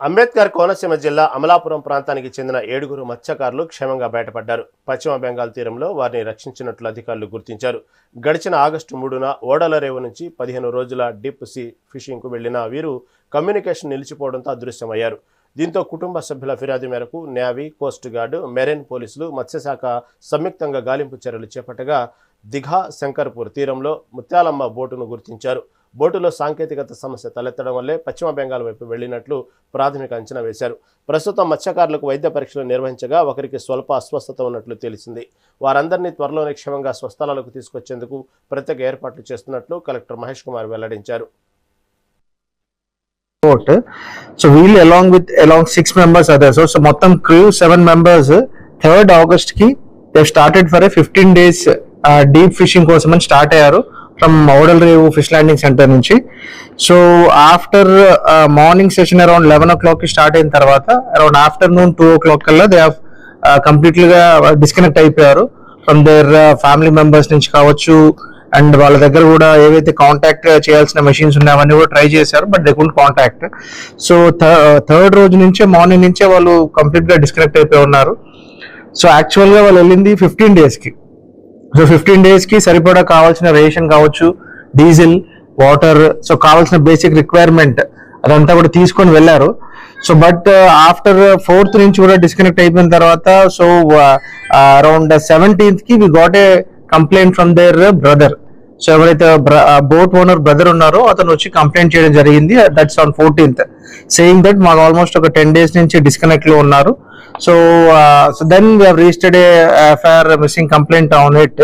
అంబేద్కర్ కోనసీమ జిల్లా అమలాపురం ప్రాంతానికి చెందిన 7గురు మత్స్యకారులు క్షేమంగా బయటపడ్డారు. పశ్చిమ బెంగాల్ తీరంలో వారిని రక్షించినట్లు అధికారులు గుర్తించారు. గడిచిన ఆగస్టు 3న ఓడల రేవు నుంచి 15 రోజుల డీప్ సీ ఫిషింగ్కు వెళ్లిన వీరు కమ్యూనికేషన్ నిలిచిపోవడంతో అదృశ్యమయ్యారు. దీంతో కుటుంబ సభ్యుల ఫిర్యాదు మేరకు నేవీ, కోస్ట్ గార్డ్, మెరైన్ పోలీసులు, మత్స్యశాఖ సంయుక్తంగా గాలింపు చర్యలు చేపట్టగా దిఘా శంకర్పూర్ తీరంలో ముత్యాలమ్మ బోటును గుర్తించారు. బోటులో సాంకేతికత సమస్య తలెత్తడం వల్లే పశ్చిమ బెంగాల్ వైపు వెళ్లినట్లు ప్రాథమిక అంచనా వేశారు. ప్రస్తుతం మత్స్యకారులకు వైద్య పరీక్షలు నిర్వహించగా ఒకరికి స్వల్ప అస్వస్థత ఉన్నట్లు తెలిసింది. వారందరినీ త్వరలోనే క్షేమంగా స్వస్థలాలకు తీసుకొచ్చేందుకు ప్రత్యేక ఏర్పాట్లు చేస్తున్నట్లు కలెక్టర్ మహేష్ కుమార్ వెల్లడించారు. So we'll along 6 members are there. So మొత్తం crew 7 members 3rd August కి they started for a 15 days deep fishing కోసం అని స్టార్ట్ అయ్యారు from Odalarevu fish landing centre నుంచి. So after morning session around 11 o'clock కి start అయిన తర్వాత around afternoon 2 o'clock కల్లా దే హావ్ కంప్లీట్లీగా డిస్కనెక్ట్ అయిపోయారు ఫ్రమ్ దేర్ ఫ్యామిలీ మెంబర్స్ నుంచి కావచ్చు. అండ్ వాళ్ళ దగ్గర కూడా ఏవైతే కాంటాక్ట్ చేయాల్సిన మెషిన్స్ ఉన్నాయో అవన్నీ కూడా ట్రై చేశారు, but they couldn't contact. So third రోజు నుంచే మార్నింగ్ నుంచే వాళ్ళు కంప్లీట్ గా డిస్కనెక్ట్ అయిపోయి ఉన్నారు. సో యాక్చువల్ గా వాళ్ళు వెళ్ళింది 15 days కి. సో 15 days కి సరిపడా కావాల్సిన రేషన్ కావచ్చు, డీజిల్, వాటర్, సో కావాల్సిన బేసిక్ రిక్వైర్మెంట్ అదంతా కూడా తీసుకొని వెళ్ళారు. సో బట్ ఆఫ్టర్ 4th నుంచి కూడా డిస్కనెక్ట్ అయిపోయిన తర్వాత సో అరౌండ్ 17th కి we got a complaint from their brother. So ఎవరైతే బోట్ ఓనర్ బ్రదర్ ఉన్నారో అతను వచ్చి కంప్లైంట్ చేయడం జరిగింది. That's on 14th, saying that మాకు ఆల్మోస్ట్ ఒక 10 days నుంచి డిస్కనెక్ట్ లో ఉన్నారు. So then we have registered a FIR missing complaint on it.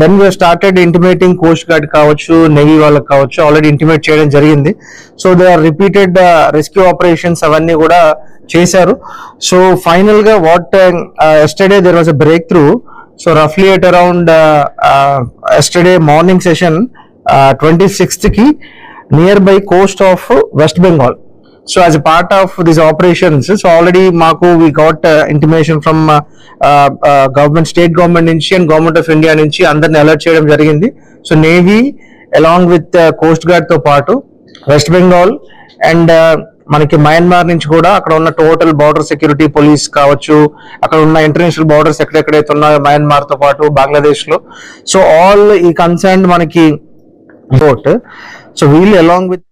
Then we started intimating coast guard కావచ్చు, నేవీ వాళ్ళకి కావచ్చు, ఆల్రెడీ ఇంటిమేట్ చేయడం జరిగింది. So they are repeated rescue operations అవన్నీ కూడా చేశారు. సో ఫైనల్ గా what yesterday there was a breakthrough. So roughly at around yesterday morning session 26th ki nearby coast of West Bengal. So as a part of these operations, so already maku we got intimation from government, state government nunchi and government of India nunchi andarni alert cheyadam jarigindi. So Navy along with Coast Guard తో పాటు West Bengal and మనకి Myanmar నుంచి కూడా అక్కడ ఉన్న total border security police కావచ్చు, అక్కడ ఉన్న ఇంటర్నేషనల్ బార్డర్స్ ఎక్కడెక్కడైతే ఉన్నాయో మయన్మార్ తో పాటు బంగ్లాదేశ్ లో, సో ఆల్ ఈ కన్సర్న్ మనకి boat. So we'll along with